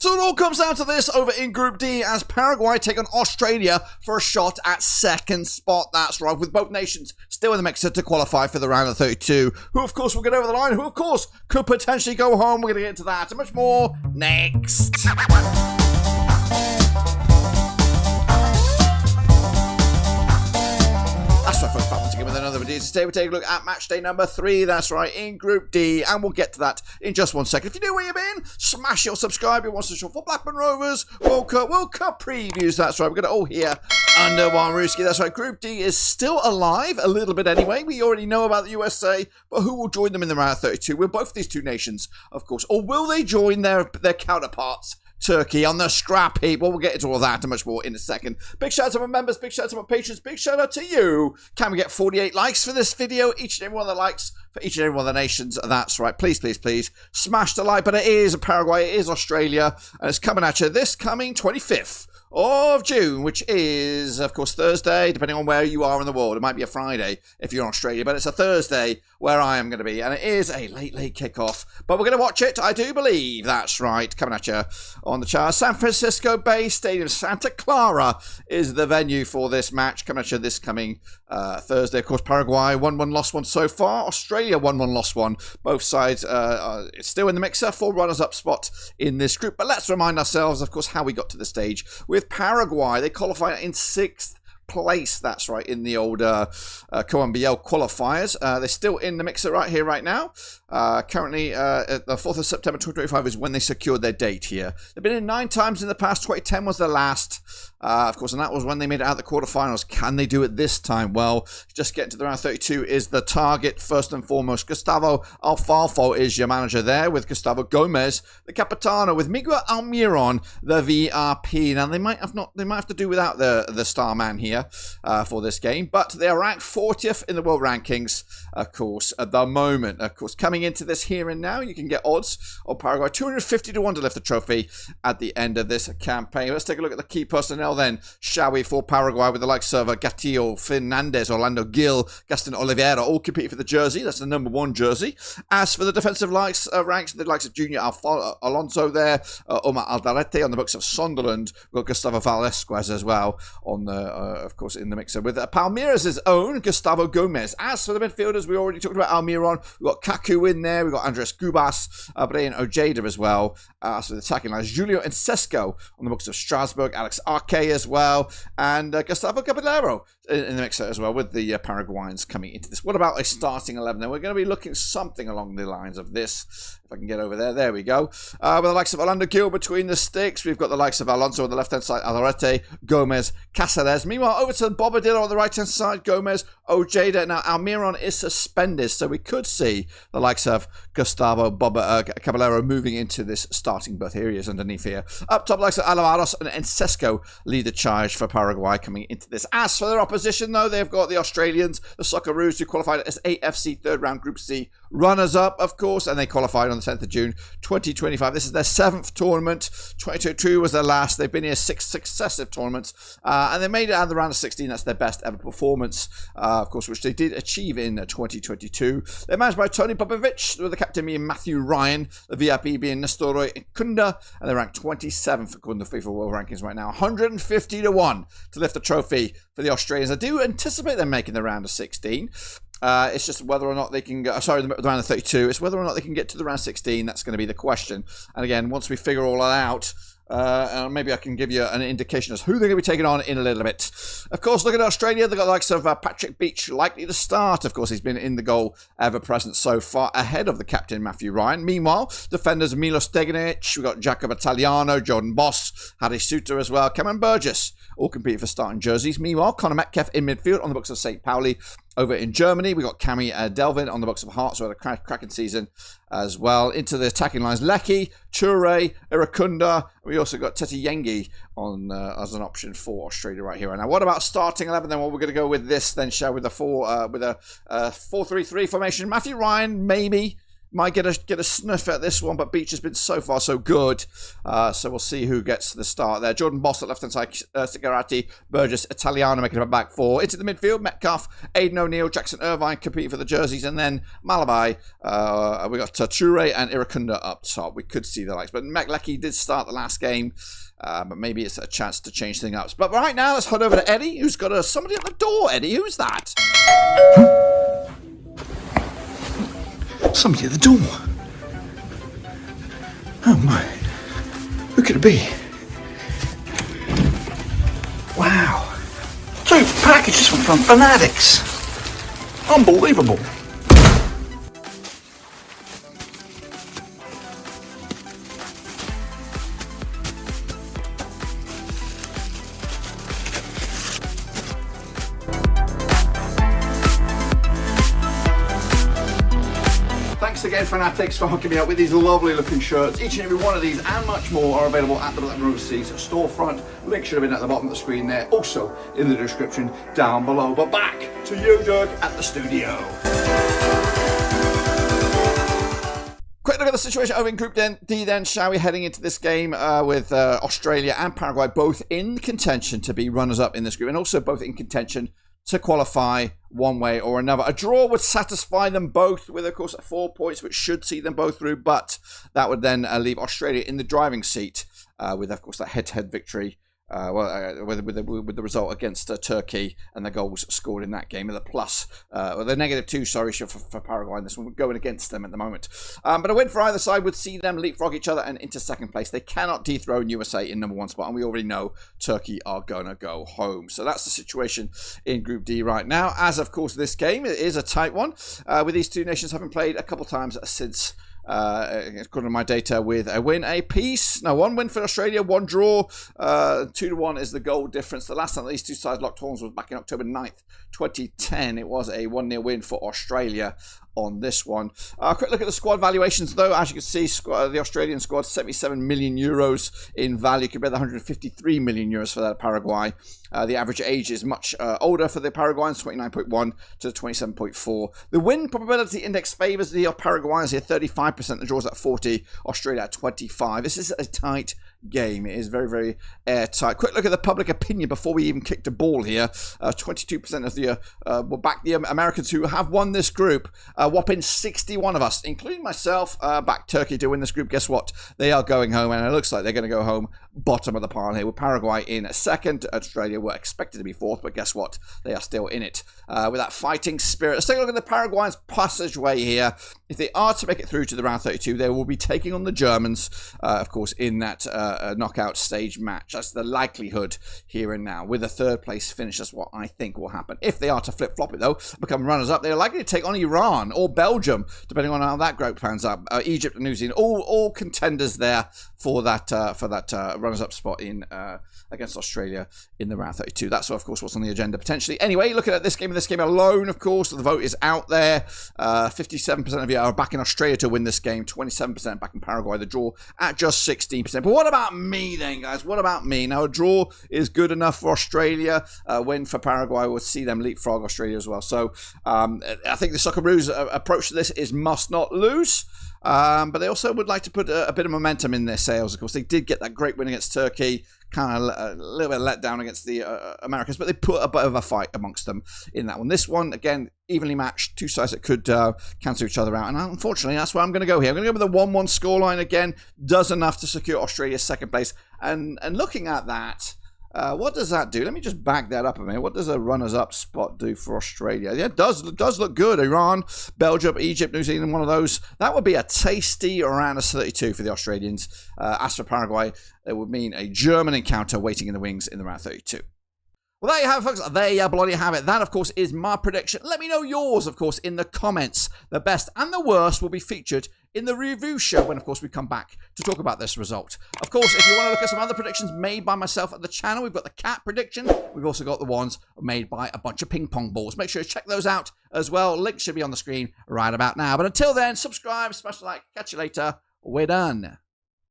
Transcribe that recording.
So it all comes down to this over in Group D as Paraguay take on Australia for a shot at second spot. That's right, with both nations still in the mixer to qualify for the round of 32. Who, of course, will get over the line, who, of course, could potentially go home. We're going to get into that and much more next. That's right, folks, back once again with another video. Today we take a look at match day number 3, that's right, in Group D, and we'll get to that in just 1 second. If you know where you've been, smash your subscribe. You want to show for Blackburn Rovers World Cup previews, that's right. We're going to all hear under one Ruski, that's right. Group D is still alive, a little bit anyway. We already know about the USA, but who will join them in the round of 32? With both these two nations, of course. Or will they join their counterparts? Turkey on the scrap heap. Well, we'll get into all that and much more in a second. Big shout out to my members, big shout out to my patrons, big shout out to you. Can we get 48 likes for this video? Each and every one of the likes for each and every one of the nations. That's right. Please, please, please smash the like. But it is Paraguay, it is Australia, and it's coming at you this coming 25th of June, which is, of course, Thursday, depending on where you are in the world. It might be a Friday if you're in Australia, but it's a Thursday where I am going to be, and it is a late kickoff. But we're going to watch it, I do believe. That's right, coming at you on the chart. San Francisco-based Stadium Santa Clara is the venue for this match, coming at you this coming Thursday. Of course, Paraguay 1-1, lost 1 so far. Australia 1-1, lost 1. Both sides still in the mixer for runners-up spot in this group. But let's remind ourselves, of course, how we got to the stage with Paraguay. They qualified in 6th place, that's right, in the old Coambiel qualifiers. They're still in the mixer right here, right now. Currently, the 4th of September 2025 is when they secured their date here. They've been in 9 times in the past. 2010 was the last, of course, and that was when they made it out of the quarterfinals. Can they do it this time? Well, just getting to the round 32 is the target, first and foremost. Gustavo Alfalfo is your manager there, with Gustavo Gomez, the Capitano, with Miguel Almiron, the VRP. Now, they might have to do without the star man here for this game, but they are ranked 40th in the world rankings, of course, at the moment. Of course, coming into this here and now, you can get odds on Paraguay 250 to 1 to lift the trophy at the end of this campaign. Let's take a look at the key personnel then, shall we, for Paraguay, with the likes of Gatillo, Fernandez, Orlando Gil, Gaston Oliveira, all competing for the jersey. That's the number 1 jersey. As for the defensive ranks, the likes of Junior Alonso there, Omar Alderete on the books of Sunderland. We've got Gustavo Valesquez as well on the of course, in the mixer with Palmeiras' own Gustavo Gomez. As for the midfielders, we already talked about Almiron. We've got Kaku in there. We've got Andres Gubas, Brian Ojeda as well. As for the attacking lines, Julio Encesco on the books of Strasbourg, Alex Arque as well, and Gustavo Caballero in the mixer as well, with the Paraguayans coming into this. What about a starting 11? Then we're going to be looking something along the lines of this. If I can get over there. There we go. With the likes of Orlando Gil between the sticks. We've got the likes of Alonso on the left-hand side, Alderete, Gomez, Cáceres. Meanwhile, over to Bobadilla on the right-hand side, Gomez, Ojeda. Now, Almiron is suspended, so we could see the likes of Gustavo Caballero moving into this starting berth. Here he is underneath here. Up top, likes of Alvaros and Encesco lead the charge for Paraguay coming into this. As for their opposition, though, they've got the Australians, the Socceroos, who qualified as AFC third round Group C runners-up, of course, and they qualified on the 10th of June 2025. This is their 7th tournament. 2022 was their last. They've been here 6 successive tournaments, and they made it out of the round of 16. That's their best ever performance, of course, which they did achieve in 2022. They're managed by Tony Popovic, with the captain being Matthew Ryan, the VIP being Nestoroy Kunda, and they're ranked 27th according to FIFA World Rankings right now. 150 to 1 to lift the trophy for the Australians. I do anticipate them making the round of 16. It's just whether or not they can get, the round of 32. It's whether or not they can get to the round 16. That's going to be the question. And again, once we figure all that out, maybe I can give you an indication as who they're going to be taking on in a little bit. Of course, look at Australia. They've got the likes of Patrick Beach likely to start. Of course, he's been in the goal ever present so far, ahead of the captain, Matthew Ryan. Meanwhile, defenders Milos Deginic, we've got Jacob Italiano, Jordan Boss, Harry Suter as well, Cameron Burgess, all competing for starting jerseys. Meanwhile, Conor Metcalf in midfield on the books of St. Pauli. Over in Germany, we got Cami Delvin on the books of Hearts, who had a cracking season as well. Into the attacking lines, Lecky, Toure, Irakunda. We also got Teti Yengi on as an option for Australia right here. And now, what about starting 11? Then, well, we're going to go with this. Then, shall we? With a 4-3-3 formation. Matthew Ryan, maybe might get a sniff at this one, but Beach has been so far so good. So we'll see who gets the start there. Jordan Boss at left-hand side, Sigarati, Burgess, Italiano making a back four. Into the midfield, Metcalf, Aidan O'Neill, Jackson Irvine competing for the jerseys, and then Malabai. We got Toure and Irakunda up top. We could see the likes, but Meklecki did start the last game. But maybe it's a chance to change things up. But right now, let's head over to Eddie, who's got somebody at the door. Eddie, who's that? Somebody at the door. Oh my. Who could it be? Wow. 2 packages from Fanatics. Unbelievable. Thanks again, Fanatics, for hooking me up with these lovely looking shirts. Each and every one of these and much more are available at the Blackburn Overseas storefront. Link should have been at the bottom of the screen there, also in the description down below. But back to you, Dirk, at the studio. Quick look at the situation over in Group D then, shall we? Heading into this game with Australia and Paraguay both in contention to be runners-up in this group, and also both in contention to qualify one way or another. A draw would satisfy them both with, of course, 4 points, which should see them both through, but that would then leave Australia in the driving seat with, of course, that head-to-head victory with the result against Turkey and the goals scored in that game, and the plus, or the -2, sorry, for Paraguay in this one, going against them at the moment. But a win for either side would see them leapfrog each other and into second place. They cannot dethrone USA in #1 spot, and we already know Turkey are going to go home. So that's the situation in Group D right now, as, of course, this game is a tight one, with these two nations having played a couple times since according to my data, with a win apiece. No, 1 win for Australia, 1 draw. 2-1 is the goal difference. The last time these two sides locked horns was back in October 9th, 2010. It was a 1-0 win for Australia on this one. Quick look at the squad valuations, though. As you can see, the Australian squad, 77 million euros in value compared to 153 million euros for that Paraguay. The average age is much older for the Paraguayans, 29.1 to 27.4. The win probability index favours the Paraguayans here, 35%. The draws at 40, Australia at 25. This is a tight game. It is very, very airtight. Quick look at the public opinion before we even kicked a ball here. 22% of the will back the Americans, who have won this group. Whopping 61 of us, including myself, back Turkey to win this group. Guess what? They are going home, and it looks like they're going to go home bottom of the pile here, with Paraguay in second. Australia were expected to be fourth, but guess what? They are still in it with that fighting spirit. Let's take a look at the Paraguayans' passageway here. If they are to make it through to the round 32, they will be taking on the Germans, of course, in that knockout stage match. That's the likelihood here and now. With a third place finish, that's what I think will happen. If they are to flip-flop it, though, become runners-up, they're likely to take on Iran or Belgium, depending on how that group plans up. Egypt and New Zealand, all contenders there for that runners-up spot in against Australia in the round 32. That's, of course, what's on the agenda potentially. Anyway, looking at this game alone, of course, the vote is out there. 57% of you are backing Australia to win this game, 27% backing Paraguay. The draw at just 16%. But what about me then, guys? What about me? Now, a draw is good enough for Australia. A win for Paraguay would see them leapfrog Australia as well. So I think the Socceroos' approach to this is must not lose. But they also would like to put a bit of momentum in their sails. Of course, they did get that great win against Turkey, kind of a little bit of let down against the Americans, but they put a bit of a fight amongst them in that one. This one, again, evenly matched, two sides that could cancel each other out. And unfortunately, that's where I'm going to go here. I'm going to go with a 1-1 scoreline again. Does enough to secure Australia's second place. And looking at that, what does that do? Let me just back that up a minute. What does a runners-up spot do for Australia? Yeah, it does look good. Iran, Belgium, Egypt, New Zealand, one of those. That would be a tasty round of 32 for the Australians. As for Paraguay, it would mean a German encounter waiting in the wings in the round 32. Well, there you have it, folks. There you bloody have it. That, of course, is my prediction. Let me know yours, of course, in the comments. The best and the worst will be featured in the review show when, of course, we come back to talk about this result. Of course, if you want to look at some other predictions made by myself at the channel, we've got the cat prediction. We've also got the ones made by a bunch of ping pong balls. Make sure you check those out as well. Link should be on the screen right about now. But until then, subscribe, smash the like. Catch you later. We're done.